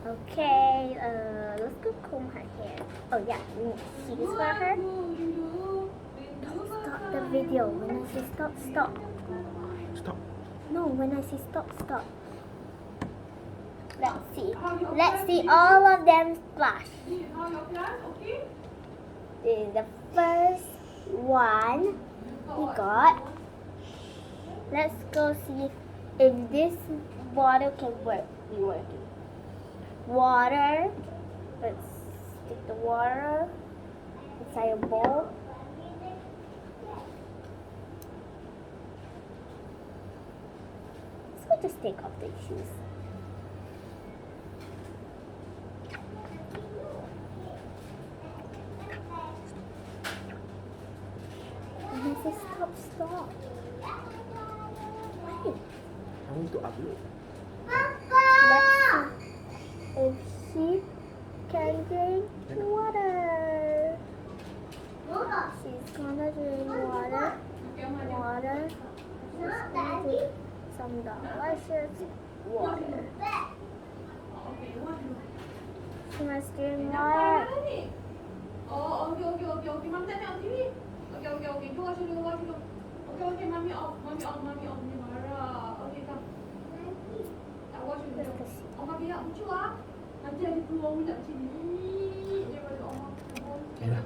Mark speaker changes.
Speaker 1: Okay, let's go comb her hair. Oh yeah, we need shoes for her. Stop the video. When I say stop, stop.
Speaker 2: Stop.
Speaker 1: No, when I say stop, stop. Let's see. Let's see all of them splash. This is the first one we got. Let's go see if this bottle can be working. Water. Let's stick the water inside a bowl. So just take off the shoes. And I say stop, stop. Wait.
Speaker 2: I want to upload.
Speaker 1: Let's see if she can drink water. She's gonna drink water. Water. She's gonna drink some delicious water. She must drink water.
Speaker 3: Oh, okay. Mami tak tengok TV. Okay. Keluar dulu. Okay, mami off. Ni marah. Okay, come. Tak watch dulu.
Speaker 1: Let's go see.
Speaker 3: Oma biar lucu ah. Nanti ada keluar budak macam ni. Daripada Oma.
Speaker 2: Okay dah.